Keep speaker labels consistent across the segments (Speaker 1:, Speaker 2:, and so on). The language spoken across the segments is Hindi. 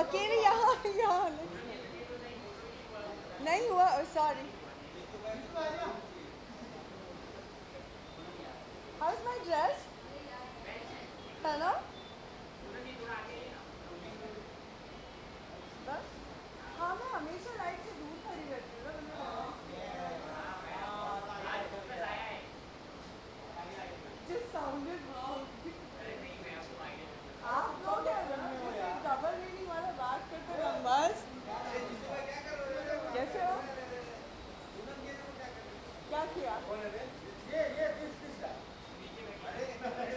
Speaker 1: अकेले यहाँ यहाँ नहीं हुआ, sorry. How is my dress? है ना? बस। हाँ, मैं हमेशा लाइट से दूर खड़ी रहती हूँ ना, just sounded wrong. आप लोग हैं ना, डबल मीनिंग वाला बात करते ना मस्त। कैसे हो? क्या किया?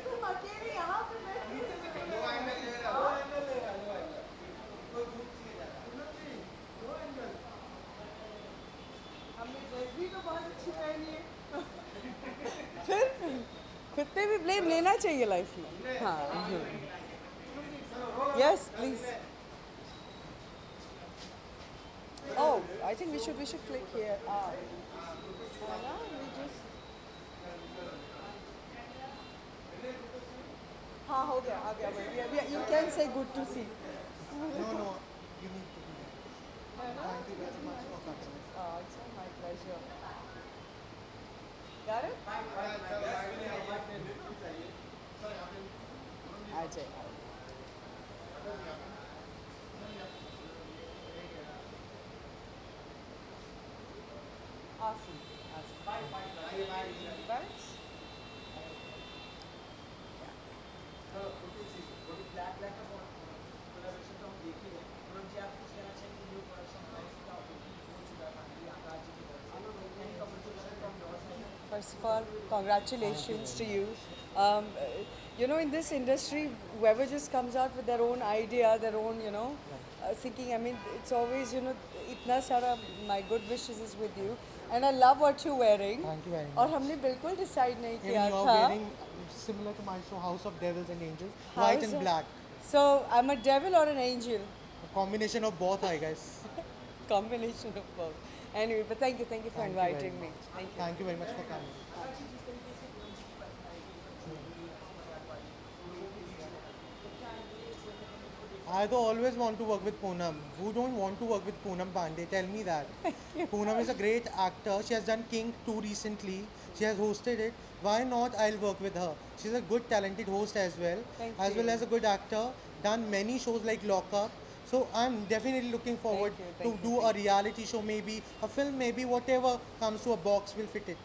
Speaker 1: तुम अकेले यहाँ पे बैठ के हमने ड्रेस भी तो बहुत अच्छी पहनी है। फिर खुद पे भी ब्लेम लेना चाहिए लाइफ में। हाँ। Yes please. Oh, I think we should click here. Anna, we just हाँ हो गया, आ गया भाई। You can say good to see.
Speaker 2: No, no, you need to do that. Thank you very much for coming.
Speaker 1: Oh, it's my pleasure. Got it? Ajay. Awesome. Awesome. But first of all, congratulations to you. Um, uh, in this industry, whoever just comes out with their own idea, their own, thinking. I mean, it's always, itna sara. My good wishes is with you, and I love what you're wearing.
Speaker 2: Thank you very
Speaker 1: और
Speaker 2: much.
Speaker 1: हमने बिल्कुल decide नहीं
Speaker 2: Even
Speaker 1: किया
Speaker 2: you're
Speaker 1: था.
Speaker 2: wearing similar to my show, House of Devils and Angels, white
Speaker 1: House
Speaker 2: and
Speaker 1: of-
Speaker 2: black.
Speaker 1: So I'm a devil or an angel?
Speaker 2: A combination of both, I guess.
Speaker 1: Combination of both. Anyway, but thank you for
Speaker 2: Thank you very
Speaker 1: inviting me.
Speaker 2: much.
Speaker 1: Thank you.
Speaker 2: Thank you very much for coming. I though always want to work with Poonam. Who don't want to work with Poonam Pandey? Tell me that. Poonam is a great actor. She has done King 2 recently. She has hosted it. Why not? I'll work with her. She's a good, talented host as well.
Speaker 1: Thank
Speaker 2: as well
Speaker 1: you.
Speaker 2: as a good actor. Done many shows like Lock Up. So I'm definitely looking forward
Speaker 1: Thank
Speaker 2: to
Speaker 1: you,
Speaker 2: do
Speaker 1: thank
Speaker 2: a reality show, maybe a film, maybe whatever comes to a box will fit it.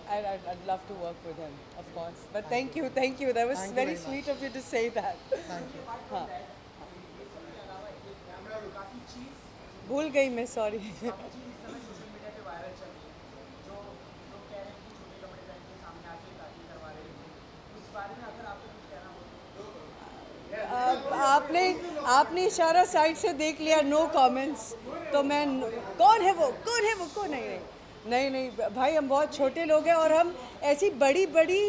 Speaker 1: I'd love to work with him, of course. But thank you. That was
Speaker 2: Thank you
Speaker 1: very
Speaker 2: very
Speaker 1: sweet
Speaker 2: much.
Speaker 1: of you to say that.
Speaker 2: Thank you.
Speaker 1: हाँ. भूल गई मैं, सॉरी. आपने आपने इशारा साइड से देख लिया, नो कमेंट्स. तो मैं कौन है वो, कौन नहीं नहीं नहीं नहीं भाई, हम बहुत छोटे लोग हैं और हम ऐसी बड़ी बड़ी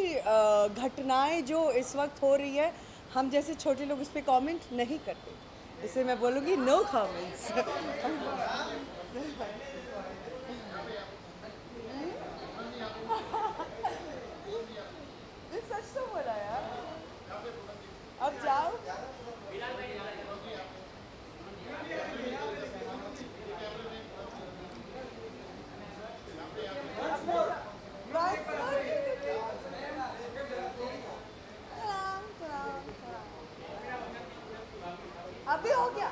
Speaker 1: घटनाएं जो इस वक्त हो रही है, हम जैसे छोटे लोग उस पर कमेंट नहीं करते. इसलिए मैं बोलूँगी नो कमेंट्स. सच तो बोला यार. अब जाओ. अभी हो गया.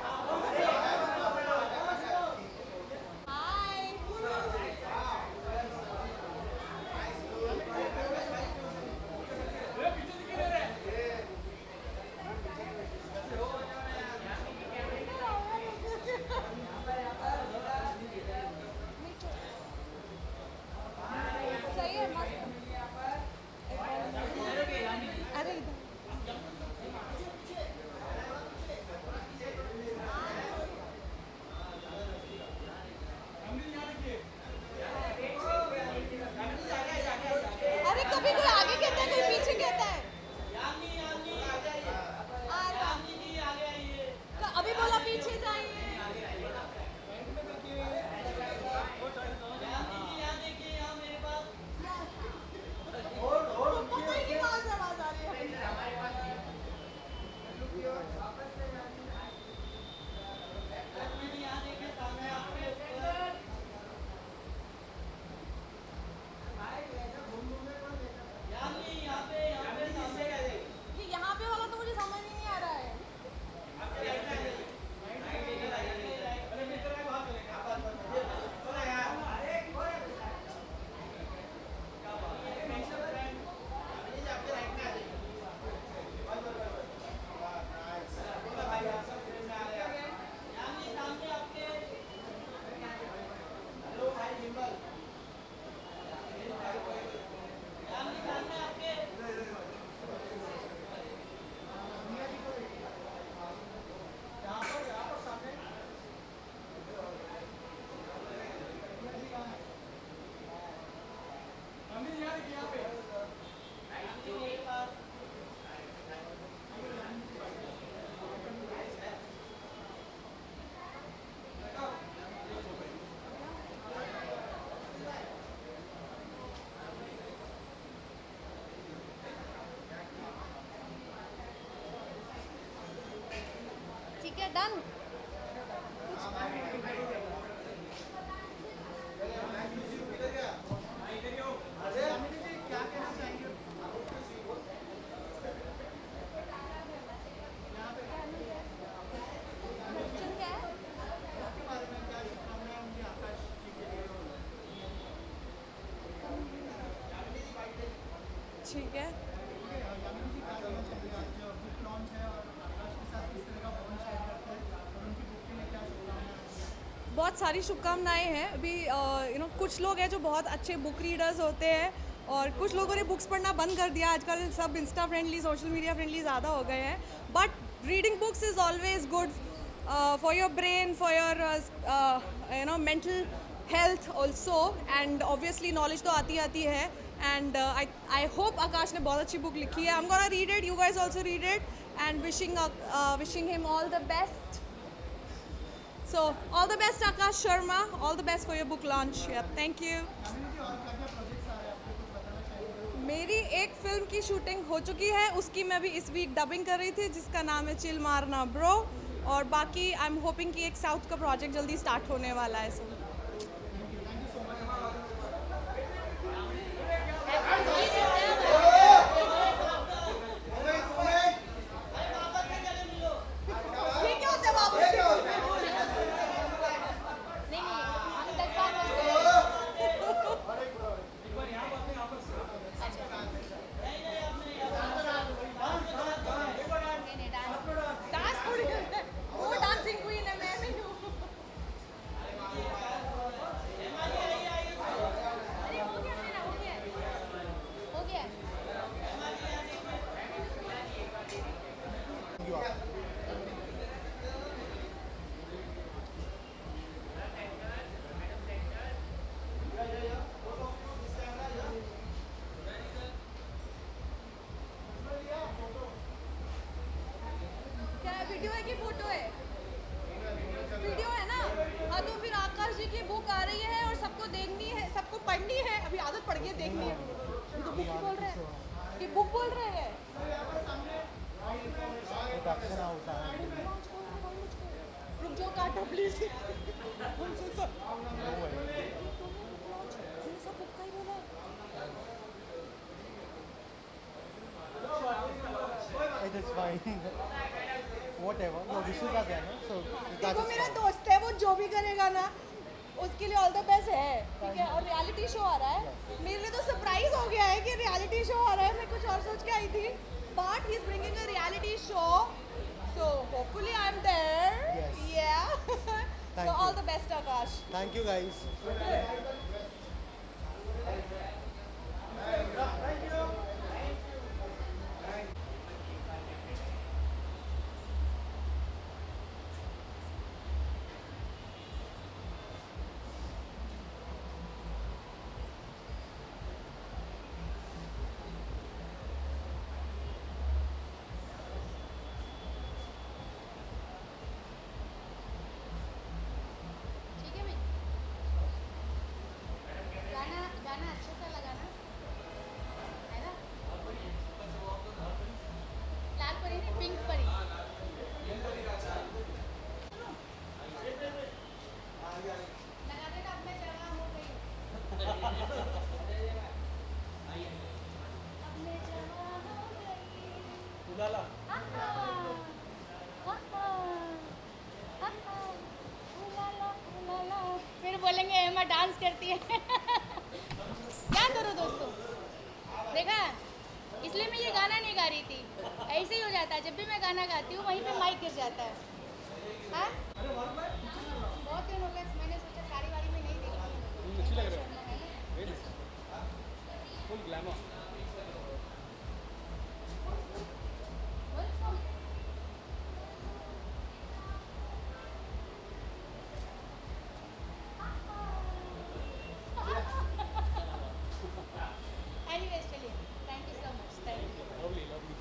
Speaker 3: डन।
Speaker 4: ठीक है। बहुत सारी शुभकामनाएं हैं। अभी कुछ लोग हैं जो बहुत अच्छे बुक रीडर्स होते हैं और कुछ लोगों ने बुक्स पढ़ना बंद कर दिया। आजकल सब Insta friendly, social media friendly ज़्यादा हो गए हैं। But reading books is always good for your brain, for your mental health also, and obviously knowledge तो आती है। एंड आई होप आकाश ने बहुत अच्छी बुक लिखी है। I am gonna read it, you guys also read it, and wishing him all the best. So, all the best Akash Sharma, all the best for your book launch. Yeah, thank you. मेरी एक फिल्म की शूटिंग हो चुकी है, उसकी मैं भी इस वीक डबिंग कर रही थी, जिसका नाम है चिल मारना ब्रो, और बाकी आई एम होपिंग कि एक साउथ का प्रोजेक्ट जल्दी स्टार्ट होने वाला है. सो वीडियो है कि फोटो है? वीडियो है ना? हाँ, तो फिर आकाश जी की बुक आ रही है और सबको देखनी है, सबको पढ़नी है. अभी आदत पड़ गई है देखनी है. ये तो बुक बोल रहे हैं कि बुक बोल रहे हैं. रुक जाओ, काटो प्लीज. सब बुक का ही बोला है.
Speaker 2: It is fine. Whatever. Your wishes are there, no? So that
Speaker 4: देखो
Speaker 2: is
Speaker 4: मेरा
Speaker 2: fine.
Speaker 4: दोस्त है, वो जो भी करेगा ना उसके लिए ऑल द बेस्ट है. ठीक है. और रियलिटी शो आ रहा है, मेरे लिए तो सरप्राइज हो गया है कि रियलिटी शो आ रहा है. मैं कुछ और सोच के आई थी, but he is bringing a reality show, so hopefully I am there.
Speaker 2: Yes.
Speaker 4: Yeah
Speaker 2: Thank
Speaker 4: so
Speaker 2: you.
Speaker 4: All the best Akash.
Speaker 2: Thank you, guys.
Speaker 3: ठीक है भाई, गाना गाना अच्छा सा लगाना है ना. लाल परी नहीं, पिंक परी. लगा देना, अब मैं जगह हो गई. अब मैं जगह हो गई. फिर बोलेंगे एमा डांस करती है. क्या करूँ दोस्तों, देखा, इसलिए मैं ये गाना नहीं गा रही थी. ऐसे ही हो जाता है, जब भी मैं गाना गाती हूँ वहीं पे माइक गिर जाता है. हाँ, बहुत दिन हो गए, मैंने सोचा सारी वारी में नहीं देखी. अच्छी लग रही है, फुल ग्लैमर. Anyways, चलिए, thank you so much. Thank you. Lovely, lovely.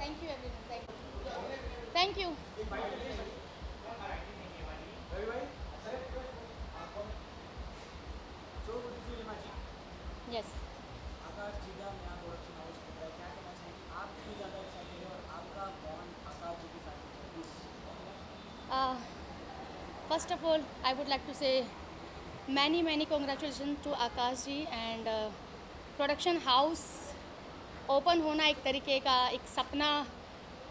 Speaker 3: Thank you everyone, thank you. Yes, first of all, I would like to say many congratulations to Akash ji and production house open होना एक तरीके का एक सपना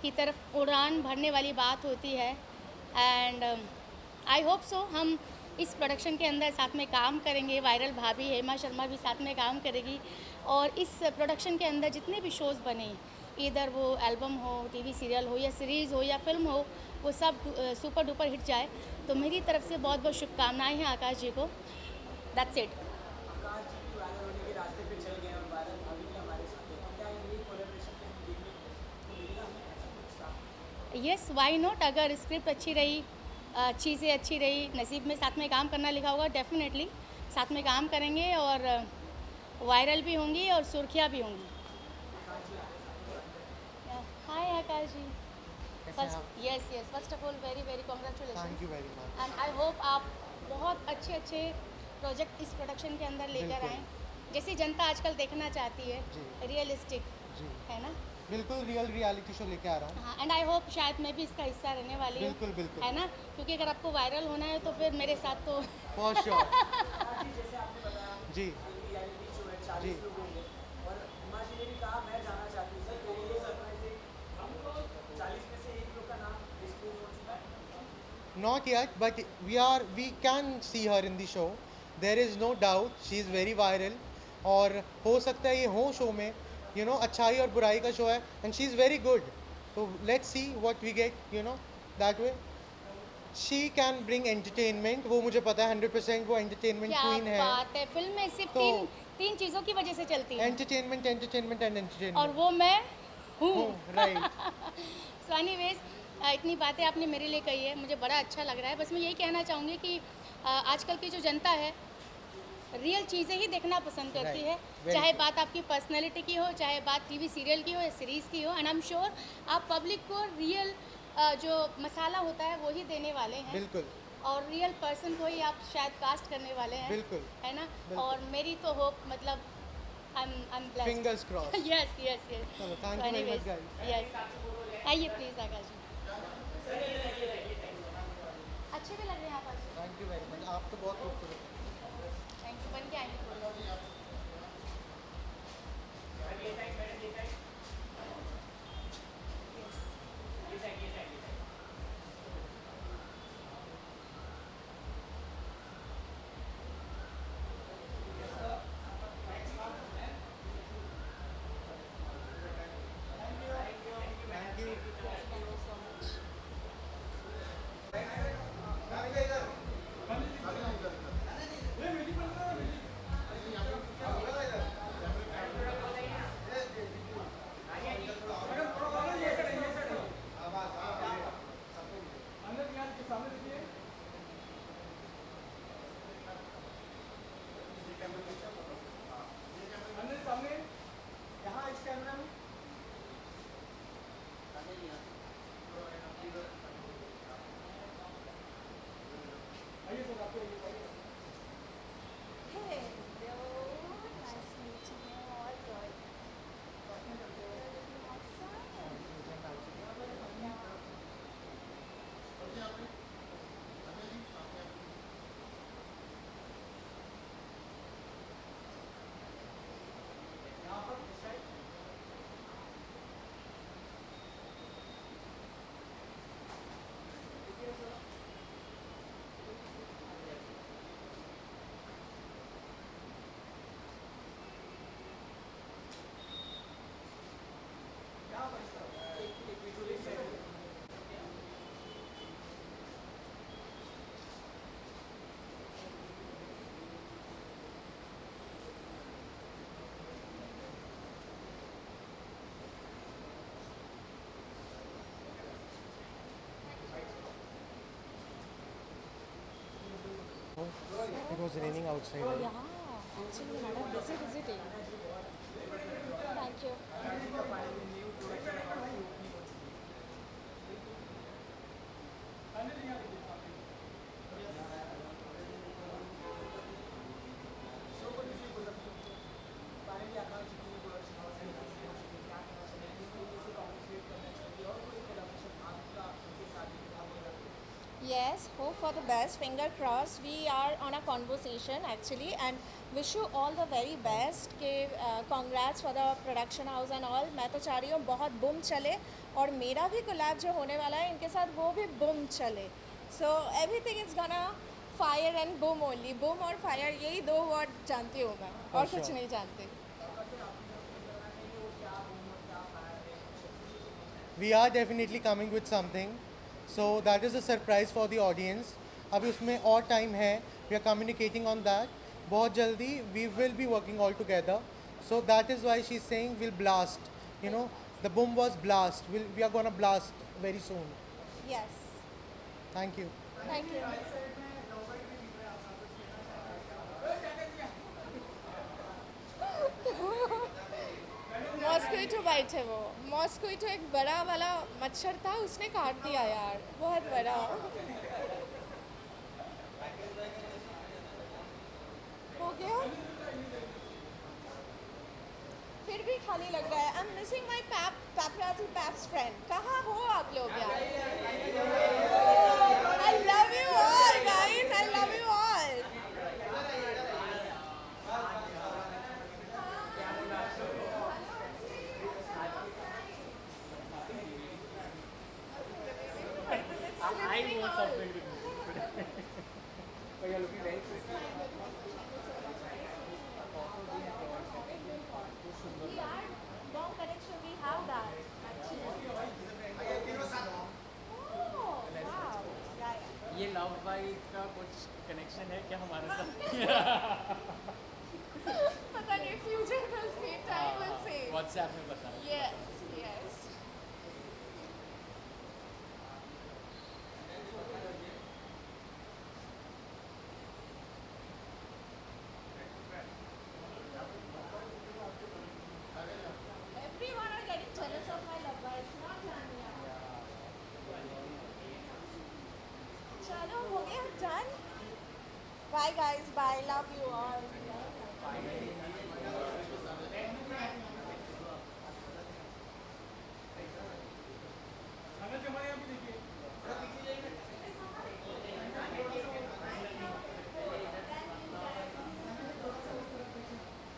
Speaker 3: की तरफ उड़ान भरने वाली बात होती है। एंड आई होप सो हम इस प्रोडक्शन के अंदर साथ में काम करेंगे। वायरल भाभी हेमा शर्मा भी साथ में काम करेगी और इस प्रोडक्शन के अंदर जितने भी शोज़ बने, इधर वो एल्बम हो, टीवी सीरियल हो या सीरीज़ हो या फिल्म हो, वो सब सुपर डुपर हिट जाए। तो मेरी तरफ से बहुत बहुत शुभकामनाएं हैं आकाश जी को। That's it. Yes, why not. अगर स्क्रिप्ट अच्छी रही, चीज़ें अच्छी रही, नसीब में साथ में काम करना लिखा होगा, डेफिनेटली साथ में काम करेंगे और वायरल भी होंगी और सुर्खियाँ भी होंगी। Hi Akash ji. Yes yes, first of all very very congratulation.
Speaker 2: Thank you very much.
Speaker 3: And I hope आप बहुत अच्छे अच्छे प्रोजेक्ट इस प्रोडक्शन के अंदर लेकर
Speaker 2: बिल्कुल।
Speaker 3: आएँ, जैसी जनता आजकल देखना चाहती है,
Speaker 2: जी।
Speaker 3: रियलिस्टिक,
Speaker 2: जी
Speaker 3: है ना।
Speaker 2: बिल्कुल रियल रियलिटी शो लेके आ रहा हूँ।
Speaker 3: हाँ, एंड आई होप शायद मैं भी इसका हिस्सा रहने वाली हूँ।
Speaker 2: बिल्कुल बिल्कुल
Speaker 3: है ना, क्योंकि अगर आपको वायरल होना है तो फिर मेरे साथ तो
Speaker 2: फॉर श्योर। जी जी Not yet, but we can see her in the show. There is no doubt she is very viral. और हो सकता है ये हो शो में, you know, अच्छाई और बुराई का शो है, and she is very good. So let's see what we get, you know, that way. She can bring entertainment. वो मुझे पता है 100% वो entertainment
Speaker 3: क्या
Speaker 2: queen है.
Speaker 3: बात है। फिल्म में सिर्फ
Speaker 2: तो-
Speaker 3: तीन चीज़ों की वजह से चलती है
Speaker 2: Entertainment, entertainment and entertainment.
Speaker 3: और वो मैं हूँ।
Speaker 2: Right.
Speaker 3: सो एनीवेज, इतनी बातें आपने मेरे लिए कही है, मुझे बड़ा अच्छा लग रहा है। बस मैं यही कहना चाहूँगी कि आजकल की जो जनता है रियल चीज़ें ही देखना पसंद करती
Speaker 2: Right.
Speaker 3: है,
Speaker 2: Very
Speaker 3: चाहे
Speaker 2: true.
Speaker 3: बात आपकी पर्सनैलिटी की हो, चाहे बात टीवी सीरियल की हो या सीरीज़ की हो। एंड आई एम श्योर आप पब्लिक को रियल जो मसाला होता है वो ही देने वाले हैं
Speaker 2: बिल्कुल
Speaker 3: और रियल पर्सन को ही आप शायद कास्ट करने वाले हैं,
Speaker 2: बिल्कुल
Speaker 3: है ना।
Speaker 2: बिल्कुल।
Speaker 3: और मेरी तो होप मतलब I am blessed.
Speaker 2: Fingers crossed.
Speaker 3: Yes yes yes.
Speaker 2: चलो, thank you very much, guys.
Speaker 3: Yes, आइए प्लीज़ आकाश जी। अच्छे भी लग रहे हैं आप आज।
Speaker 2: Thank you very much. आप तो बहुत खूबसूरत हैं.
Speaker 3: Thank you. बन के आएंगे थोड़ा।
Speaker 2: Thank you. It was raining outside. right?
Speaker 5: Yeah, actually, madam, busy day. Thank you. Yes, hope for the best. Finger crossed. We are on a conversation actually, and wish you all the very best. के congrats for the production house and all. मैं तो चाह रही हूँ बहुत बूम चले और मेरा भी कोलैब जो होने वाला है इनके साथ वो भी बूम चले. So everything is gonna fire and boom only. Boom और fire यही दो वर्ड जानती हूँ मैं और कुछ नहीं जानती.
Speaker 2: We are definitely coming with something, so that is a surprise for the audience. अभी उसमें और time है. We are communicating on that. बहुत जल्दी we will be working all together. So that is why she's saying we'll blast. You know, the boom was blast. We are gonna blast very soon.
Speaker 5: Yes.
Speaker 2: Thank you.
Speaker 5: Thank you. Mosquito bite है वो. मॉस्क्वीटो एक बड़ा वाला मच्छर था, उसने काट दिया यार, बहुत बड़ा. हो गया. फिर भी खाली लग रहा है. I am missing my paparazzi paps friend. कहाँ हो आप लोग यार? I love you all guys, I love you all.
Speaker 6: I know something with you. But you're looking very pretty.
Speaker 5: We are long connection. We have that actually. Oh, wow. Yeah, yeah.
Speaker 6: ये लव बाइट का कुछ कनेक्शन है क्या हमारे साथ?
Speaker 5: पता नहीं, future will see, time will see.
Speaker 6: WhatsApp में बता.
Speaker 5: Yes, yes. Everyone are getting jealous of my love bites, not Tanya. चलो हो गया, done. Bye guys, bye, love you all.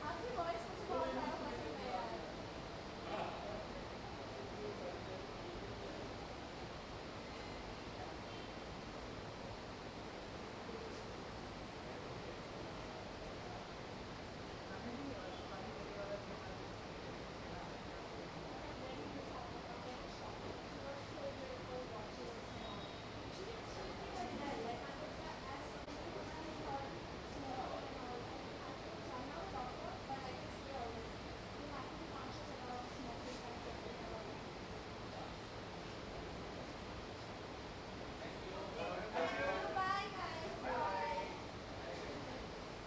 Speaker 5: आपकी voice मुझे बहुत ज़्यादा पसंद है यार. Bye guys, bye.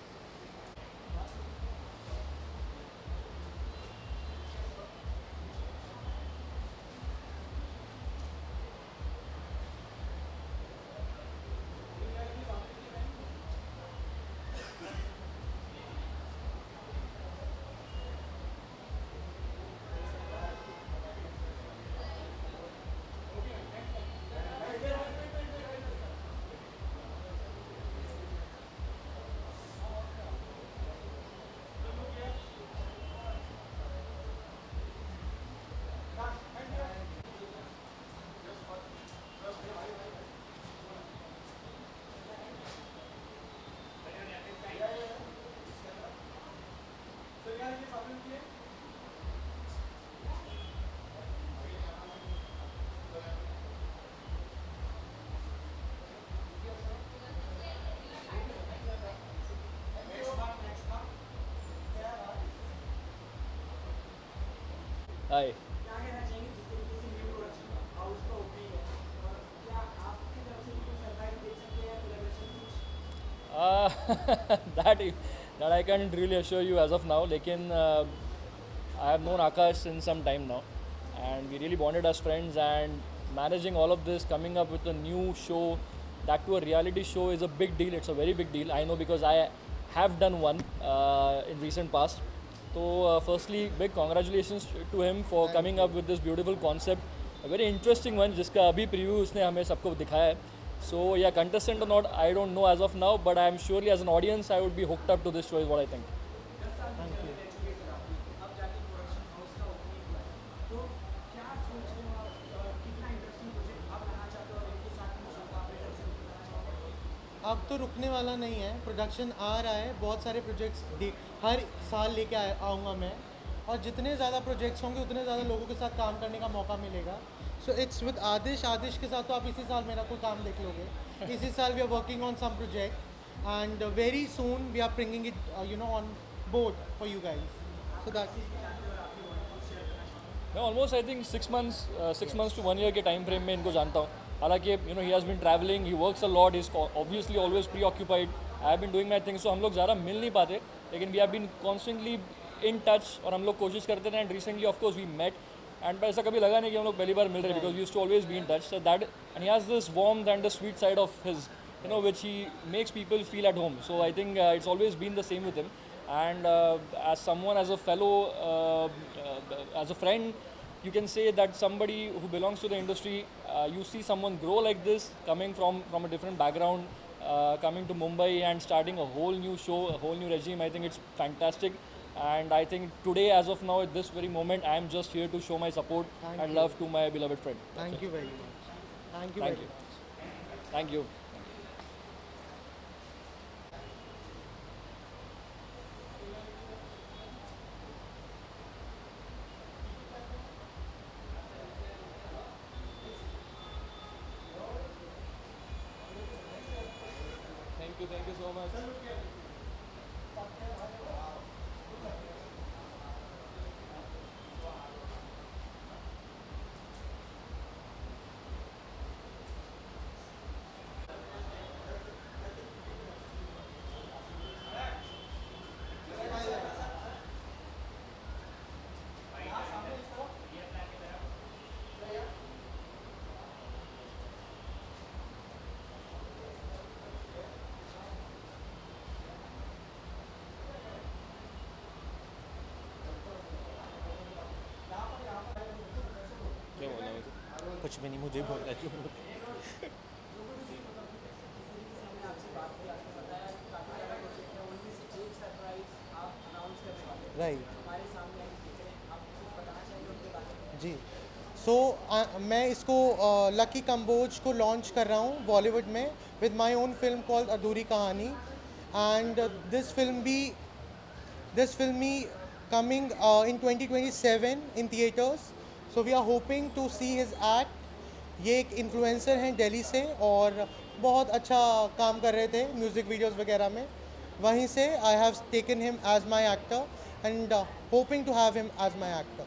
Speaker 6: Hi. That I can't really assure you as of now. लेकिन I have known Akash since some time now, and we really bonded as friends. And managing all of this, coming up with a new show, that to a reality show, is a big deal. It's a very big deal. I know because I have done one in recent past. So firstly, big congratulations to him for coming up with this beautiful concept, a very interesting one जिसका अभी preview उसने हमें सबको दिखाया है. So yeah, contestant or not, I don't know as of now, but I am surely as an audience I would be hooked up to this show is what I think.
Speaker 2: Thank you. अब तो रुकने वाला नहीं है, प्रोडक्शन आ रहा है, बहुत सारे प्रोजेक्ट्स हर साल लेके आऊँगा मैं, और जितने ज़्यादा प्रोजेक्ट्स होंगे उतने ज़्यादा लोगों के साथ काम करने का मौका मिलेगा. सो इट्स विद आदिश के साथ तो आप इसी साल मेरा कोई काम देख लोगे. इसी साल we are working on some project and very soon we are bringing it on board for you guys. So that
Speaker 6: मैं almost I think 6 months to 1 year के टाइम फ्रेम में इनको जानता हूँ. हालांकि he has been travelling, he works a lot, is obviously always preoccupied. I have been doing my things, तो हम लोग ज़्यादा मिल नहीं पाते, लेकिन we have been constantly in touch और हम लोग कोशिश करते थे. And recently of course we met and ऐसा कभी लगा नहीं कि हम लोग पहली बार मिल रहे, because we used to always be in touch. So that and he has this warmth and the sweet side of his which he makes people feel at home. So I think it's always been the same with him. And as someone, as a fellow, as a friend, you can say that somebody who belongs to the industry, you see someone grow like this, coming from a different background, coming to Mumbai and starting a whole new show, a whole new regime. I think it's fantastic. And I think today, as of now, at this very moment, I am just here to show my support and love to my beloved friend.
Speaker 2: Thank you very much. Thank you.
Speaker 6: Thank you. Thank you. Thank you so much. क्या बोला मुझे?
Speaker 2: कुछ भी नहीं, मुझे बोल रहा है. राइट जी. सो मैं इसको लकी कंबोज को लॉन्च कर रहा हूँ बॉलीवुड में with my own film called Adhuri कहानी. And this film me coming in 2027 in theaters. So we are hoping to see his act. ये एक इन्फ्लुएंसर हैं दिल्ली से और बहुत अच्छा काम कर रहे थे म्यूज़िक वीडियोस वगैरह में. वहीं से I have taken him as my actor and hoping to have him as my actor.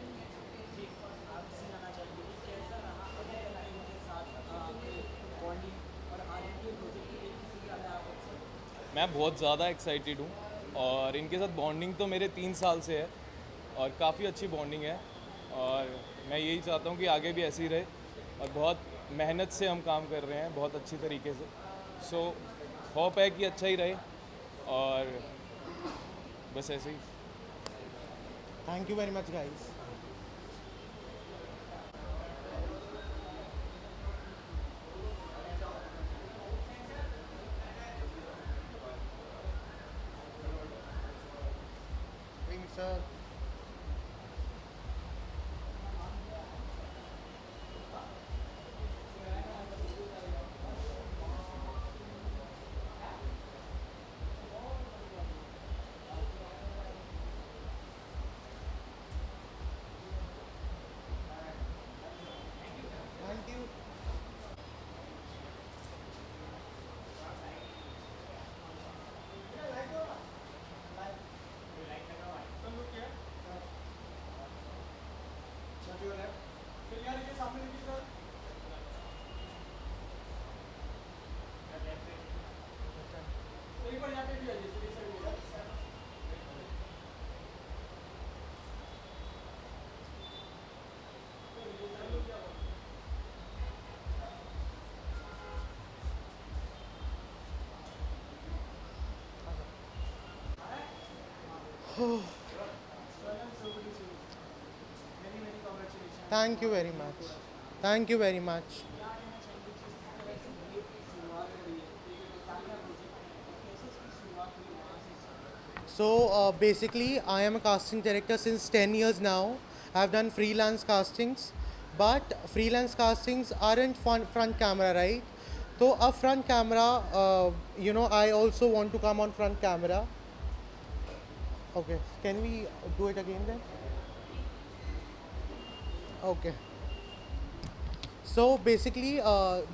Speaker 7: मैं बहुत ज़्यादा एक्साइटेड हूँ और इनके साथ बॉन्डिंग तो मेरे 3 साल से है और काफ़ी अच्छी बॉन्डिंग है और मैं यही चाहता हूँ कि आगे भी ऐसी रहे और बहुत मेहनत से हम काम कर रहे हैं बहुत अच्छी तरीके से. सो होप है कि अच्छा ही रहे और बस ऐसे ही.
Speaker 2: Thank you very much guys. Sir thank you. Thank you very much. Thank you very much. So basically, I am a casting director since 10 years now. I've done freelance castings, but freelance castings aren't front camera, right? So a front camera, I also want to come on front camera. Okay, can we do it again then? Okay. So basically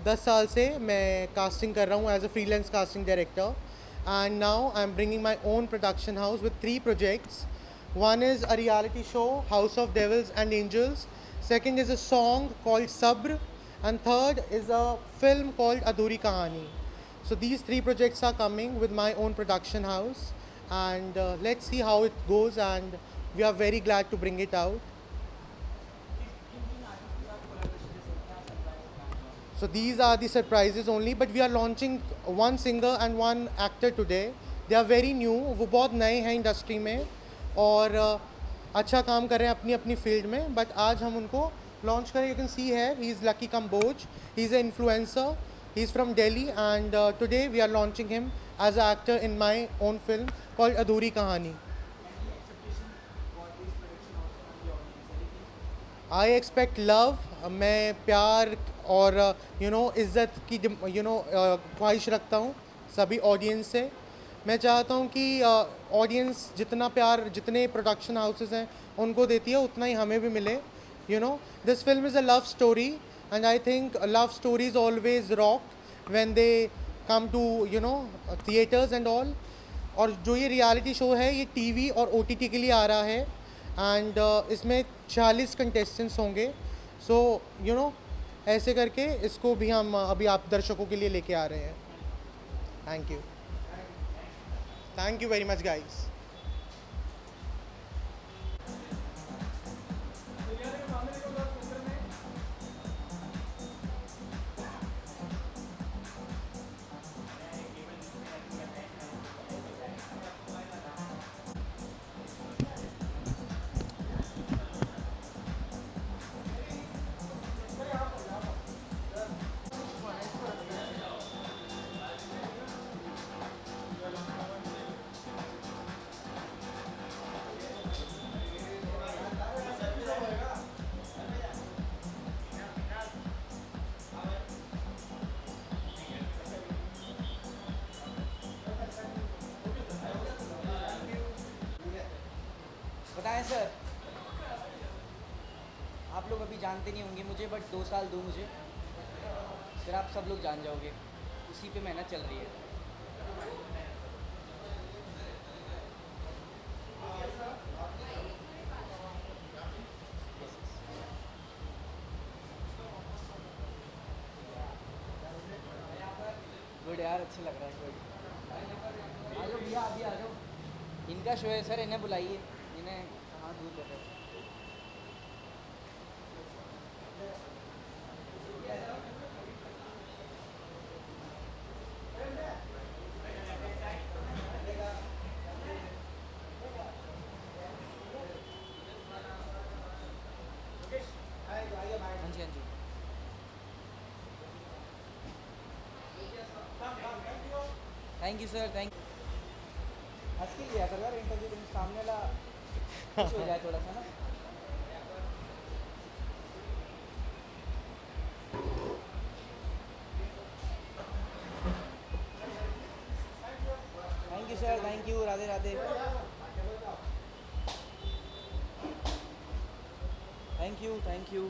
Speaker 2: 10 साल से मैं कास्टिंग कर रहा हूँ as a freelance casting director and now I am bringing my own production house with 3 projects. One is a reality show, House of Devils and Angels. Second is a song called Sabr. And third is a film called Adhuri Kahani. So these 3 projects are coming with my own production house. And let's see how it goes, and we are very glad to bring it out. So these are the surprises only, but we are launching one singer and one actor today. They are very new. वो बहुत नए हैं इंडस्ट्री में और अच्छा काम कर रहे हैं अपनी अपनी फील्ड में. बट आज हम उनको लॉन्च करें. यू कैन सी है he is Lucky Kamboj. He is a influencer. He is from Delhi and today we are launching him as a actor in my own film called Adhuri Kahani. I expect love. मैं प्यार और इज़्ज़त की ख्वाहिश रखता हूँ सभी ऑडियंस से. मैं चाहता हूँ कि ऑडियंस जितना प्यार जितने प्रोडक्शन हाउसेस हैं उनको देती है उतना ही हमें भी मिले. This film is a love story and I think love stories always rock when they come to theatres and all. और जो ये रियलिटी शो है ये टीवी और OTT के लिए आ रहा है एंड इसमें 40 कंटेस्टेंट्स होंगे. सो ऐसे करके इसको भी हम अभी आप दर्शकों के लिए लेके आ रहे हैं. Thank you very much guys.
Speaker 8: बताएं सर. आप लोग अभी जानते नहीं होंगे मुझे, बट 2 साल दो मुझे, फिर आप सब लोग जान जाओगे. उसी पे मेहनत चल रही है. गुड यार, अच्छा लग रहा है. गुड. आ जाओ भैया, अभी आ जाओ. इनका शो है सर, इन्हें बुलाइए. इन्हें कहाँ दूर कर रहे हैं. हाँ जी, हाँ जी. Thank you sir. थैंक हंस के लिया करो यार इंटरव्यू में. सामने वाला खुश हो जाए थोड़ा सा ना. Thank you sir. Thank you. Radhe Radhe. Thank you. Thank you.